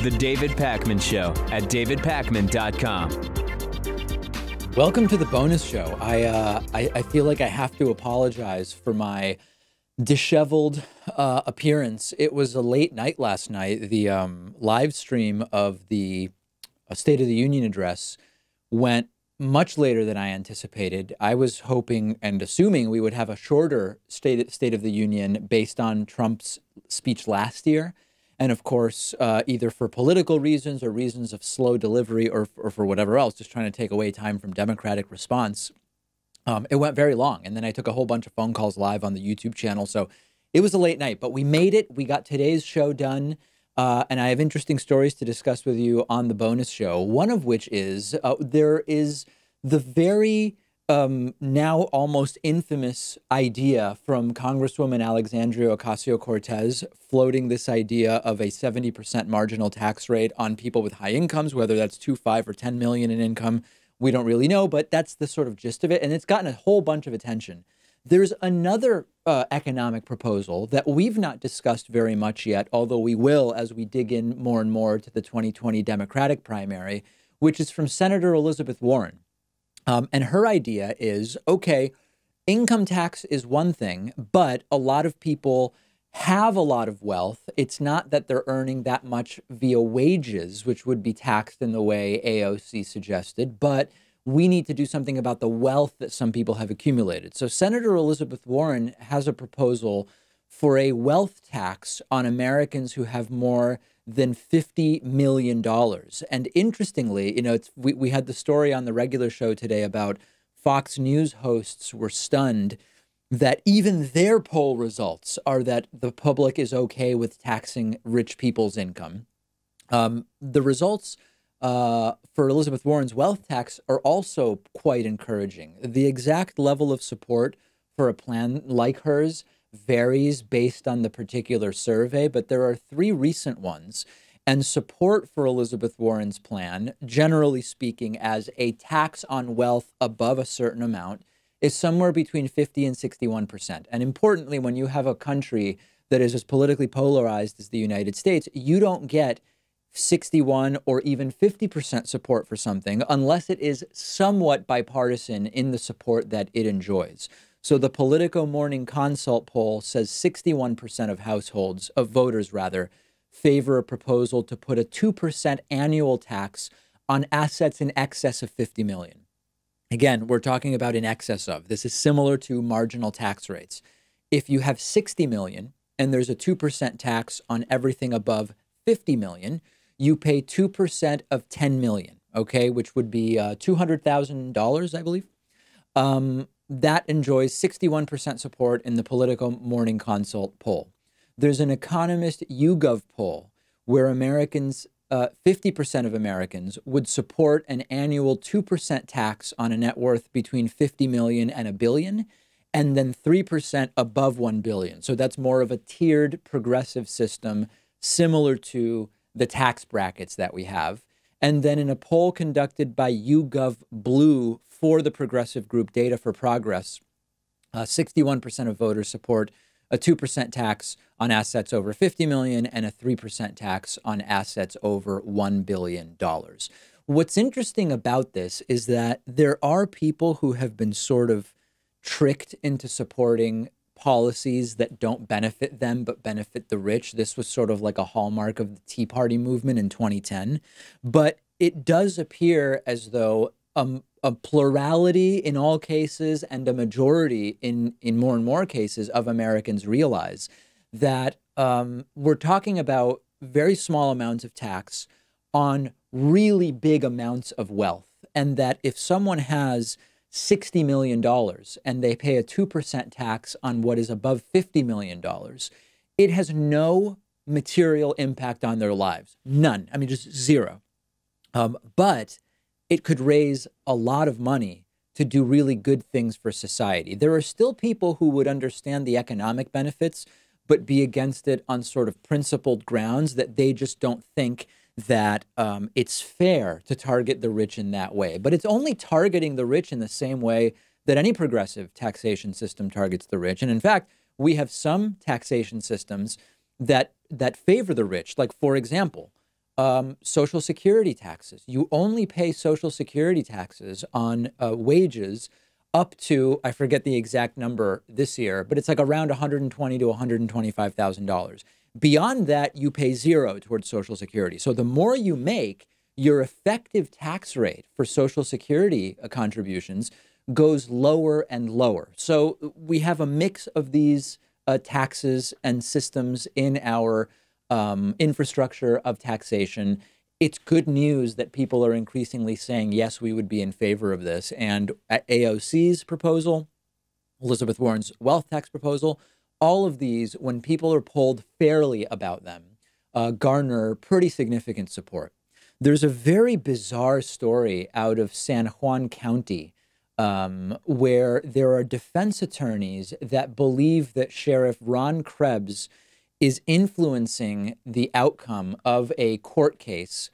The David Pakman Show at davidpakman.com. Welcome to the bonus show. I feel like I have to apologize for my disheveled appearance. It was a late night last night. The live stream of the State of the Union address went much later than I anticipated. I was hoping and assuming we would have a shorter State of the Union based on Trump's speech last year. And of course, either for political reasons or reasons of slow delivery or for whatever else, just trying to take away time from Democratic response, it went very long. And then I took a whole bunch of phone calls live on the YouTube channel. So it was a late night, but we made it. We got today's show done. And I have interesting stories to discuss with you on the bonus show, one of which is there is the very now almost infamous idea from Congresswoman Alexandria Ocasio-Cortez floating this idea of a 70% marginal tax rate on people with high incomes, whether that's 2, 5, or 10 million in income. We don't really know, but that's the sort of gist of it. And it's gotten a whole bunch of attention. There's another economic proposal that we've not discussed very much yet, although we will as we dig in more and more to the 2020 Democratic primary, which is from Senator Elizabeth Warren. And her idea is, okay, income tax is one thing, but a lot of people have a lot of wealth. It's not that they're earning that much via wages, which would be taxed in the way AOC suggested, but we need to do something about the wealth that some people have accumulated. So Senator Elizabeth Warren has a proposal for a wealth tax on Americans who have more than $50 million. And interestingly, we had the story on the regular show today about Fox News hosts were stunned that even their poll results are that the public is okay with taxing rich people's income. The results for Elizabeth Warren's wealth tax are also quite encouraging. The exact level of support for a plan like hers varies based on the particular survey, but there are 3 recent ones. And support for Elizabeth Warren's plan, generally speaking, as a tax on wealth above a certain amount, is somewhere between 50 and 61%. And importantly, when you have a country that is as politically polarized as the United States, you don't get 61 or even 50% support for something unless it is somewhat bipartisan in the support that it enjoys. So the Politico Morning Consult poll says 61% of voters favor a proposal to put a 2% annual tax on assets in excess of 50 million. Again, we're talking about in excess of. This is similar to marginal tax rates. If you have 60 million and there's a 2% tax on everything above 50 million, you pay 2% of 10 million, okay, which would be $200,000, I believe. That enjoys 61% support in the Politico Morning Consult poll. There's an Economist YouGov poll where 50% of Americans would support an annual 2% tax on a net worth between 50 million and $1 billion, and then 3% above 1 billion. So that's more of a tiered progressive system similar to the tax brackets that we have. And then in a poll conducted by YouGov Blue for the progressive group Data for Progress, 61% of voters support a 2% tax on assets over 50 million and a 3% tax on assets over $1 billion. What's interesting about this is that there are people who have been sort of tricked into supporting policies that don't benefit them but benefit the rich. This was sort of like a hallmark of the Tea Party movement in 2010. But it does appear as though a plurality in all cases and a majority in more and more cases of Americans realize that we're talking about very small amounts of tax on really big amounts of wealth. And that if someone has $60 million and they pay a 2% tax on what is above $50 million, it has no material impact on their lives. None. I mean, just zero. But it could raise a lot of money to do really good things for society. There are still people who would understand the economic benefits, but be against it on sort of principled grounds that they just don't think that it's fair to target the rich in that way. But it's only targeting the rich in the same way that any progressive taxation system targets the rich. And in fact, we have some taxation systems that favor the rich. Like, for example, Social security taxes. You only pay social security taxes on wages up to, I forget the exact number this year, but it's like around $120,000 to $125,000. Beyond that, you pay zero towards Social Security. So the more you make, your effective tax rate for Social Security contributions goes lower and lower. So we have a mix of these taxes and systems in our infrastructure of taxation. It's good news that people are increasingly saying, yes, we would be in favor of this. And at AOC's proposal, Elizabeth Warren's wealth tax proposal, all of these, when people are polled fairly about them, garner pretty significant support. There's a very bizarre story out of San Juan County where there are defense attorneys that believe that Sheriff Ron Krebs is influencing the outcome of a court case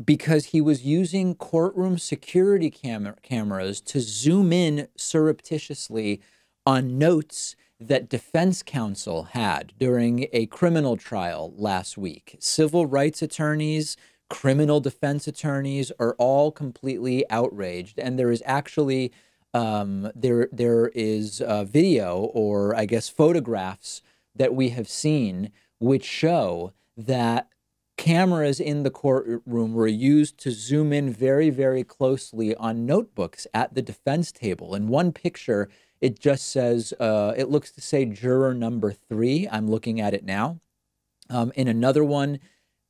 because he was using courtroom security cameras to zoom in surreptitiously on notes that defense counsel had during a criminal trial last week. Civil rights attorneys, criminal defense attorneys are all completely outraged. And there is actually, there is video, or I guess photographs that we have seen which show that cameras in the courtroom were used to zoom in very, very closely on notebooks at the defense table. In one picture, it just says, it looks to say juror number 3. I'm looking at it now. In another one,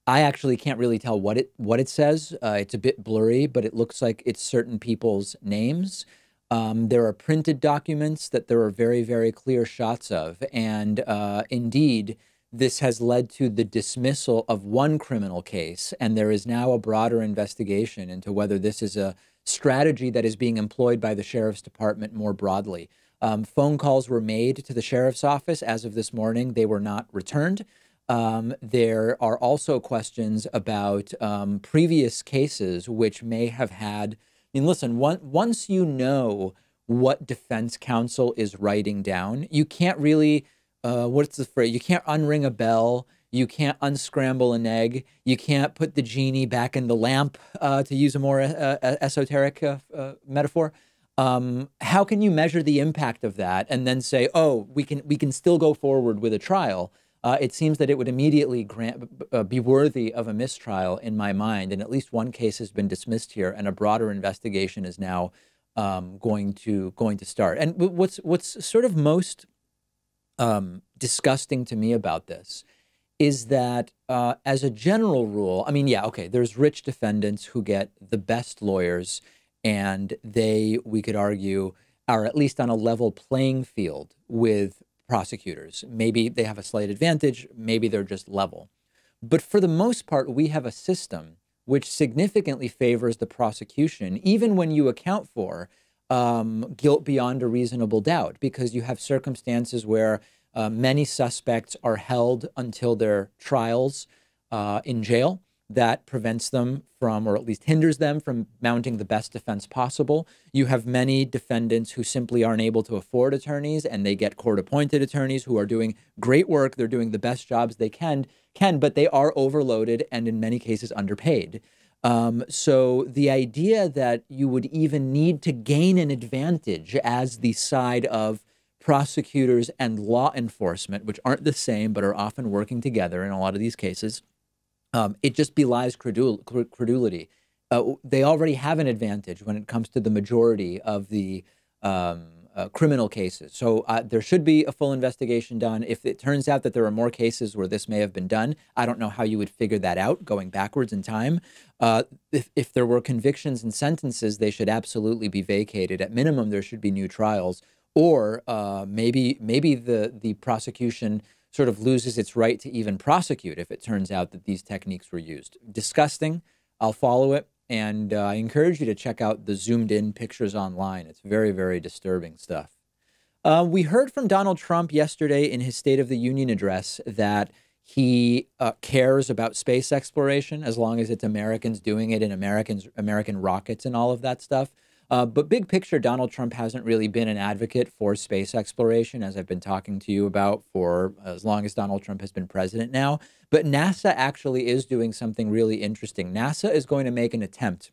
I actually can't really tell what it says. It's a bit blurry, but it looks like it's certain people's names. There are printed documents that there are very, very clear shots of. And indeed, this has led to the dismissal of one criminal case. And there is now a broader investigation into whether this is a strategy that is being employed by the sheriff's department more broadly. Phone calls were made to the sheriff's office as of this morning. They were not returned. There are also questions about previous cases which may have had, I mean, listen, once you know what defense counsel is writing down, you can't really, what's the phrase? You can't unring a bell. You can't unscramble an egg. You can't put the genie back in the lamp, to use a more esoteric metaphor. How can you measure the impact of that and then say, oh, we can still go forward with a trial? It seems that it would immediately be worthy of a mistrial in my mind. And at least one case has been dismissed here, and a broader investigation is now going to start. And what's sort of most disgusting to me about this is that as a general rule, I mean, yeah, okay, there's rich defendants who get the best lawyers, and they, we could argue, are at least on a level playing field with prosecutors. Maybe they have a slight advantage, maybe they're just level. But for the most part, we have a system which significantly favors the prosecution, even when you account for guilt beyond a reasonable doubt, because you have circumstances where many suspects are held until their trials in jail. That prevents them from, or at least hinders them from, mounting the best defense possible. You have many defendants who simply aren't able to afford attorneys, and they get court-appointed attorneys who are doing great work. They're doing the best jobs they can, but they are overloaded and in many cases underpaid. So the idea that you would even need to gain an advantage as the side of prosecutors and law enforcement, which aren't the same but are often working together in a lot of these cases, it just belies credulity. They already have an advantage when it comes to the majority of the criminal cases. So there should be a full investigation done. If it turns out that there are more cases where this may have been done, I don't know how you would figure that out going backwards in time. If there were convictions and sentences, they should absolutely be vacated. At minimum, there should be new trials. Or maybe the prosecution sort of loses its right to even prosecute if it turns out that these techniques were used. Disgusting. I'll follow it. And I encourage you to check out the zoomed in pictures online. It's very, very disturbing stuff. We heard from Donald Trump yesterday in his State of the Union address that he cares about space exploration as long as it's Americans doing it in American rockets and all of that stuff. But big picture, Donald Trump hasn't really been an advocate for space exploration, as I've been talking to you about for as long as Donald Trump has been president now. But NASA actually is doing something really interesting. NASA is going to make an attempt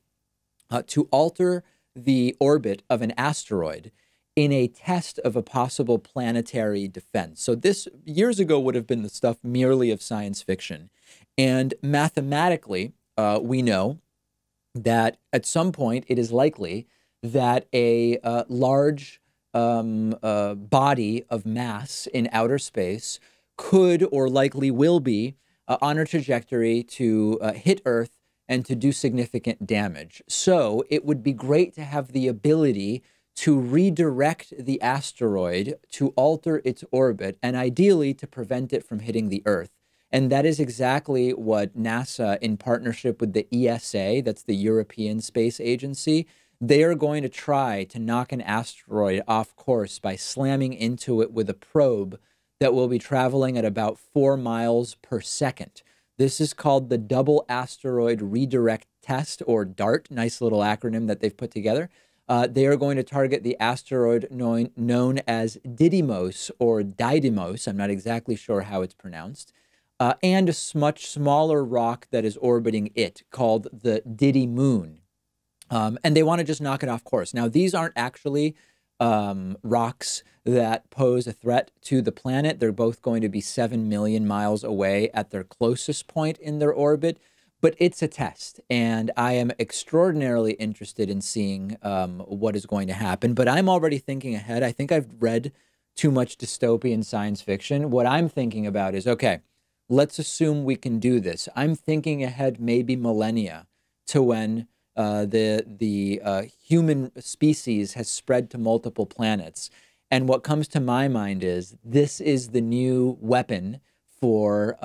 to alter the orbit of an asteroid in a test of a possible planetary defense. So this years ago would have been the stuff merely of science fiction. And mathematically, we know that at some point it is likely that a large body of mass in outer space could or likely will be on a trajectory to hit Earth and to do significant damage. So it would be great to have the ability to redirect the asteroid to alter its orbit and ideally to prevent it from hitting the Earth. And that is exactly what NASA, in partnership with the ESA, that's the European Space Agency, they are going to try to knock an asteroid off course by slamming into it with a probe that will be traveling at about 4 miles per second. This is called the Double Asteroid Redirect Test, or DART, nice little acronym that they've put together. They are going to target the asteroid known as Didymos or Didymos. I'm not exactly sure how it's pronounced. And a much smaller rock that is orbiting it called the Didymoon. And they want to just knock it off course. Now, these aren't actually rocks that pose a threat to the planet. They're both going to be 7 million miles away at their closest point in their orbit. But it's a test, and I am extraordinarily interested in seeing what is going to happen. But I'm already thinking ahead. I think I've read too much dystopian science fiction. What I'm thinking about is, okay, let's assume we can do this. I'm thinking ahead maybe millennia to when the human species has spread to multiple planets. And what comes to my mind is this is the new weapon for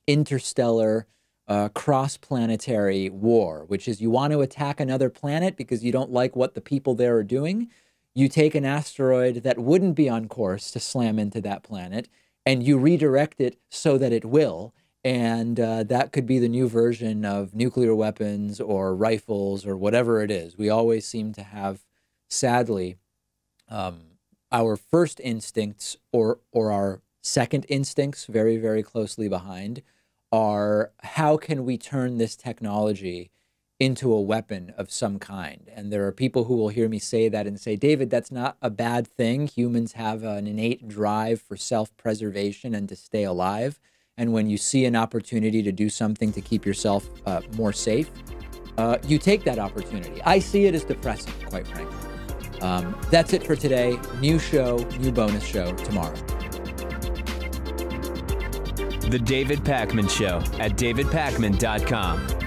interstellar cross-planetary war, which is you want to attack another planet because you don't like what the people there are doing. You take an asteroid that wouldn't be on course to slam into that planet, and you redirect it so that it will. And that could be the new version of nuclear weapons or rifles or whatever it is. We always seem to have, sadly, our first instincts or our second instincts very, very closely behind are how can we turn this technology into a weapon of some kind? And there are people who will hear me say that and say, David, that's not a bad thing. Humans have an innate drive for self-preservation and to stay alive. And when you see an opportunity to do something to keep yourself more safe, you take that opportunity. I see it as depressing, quite frankly. That's it for today. New show, new bonus show tomorrow. The David Pakman Show at davidpakman.com.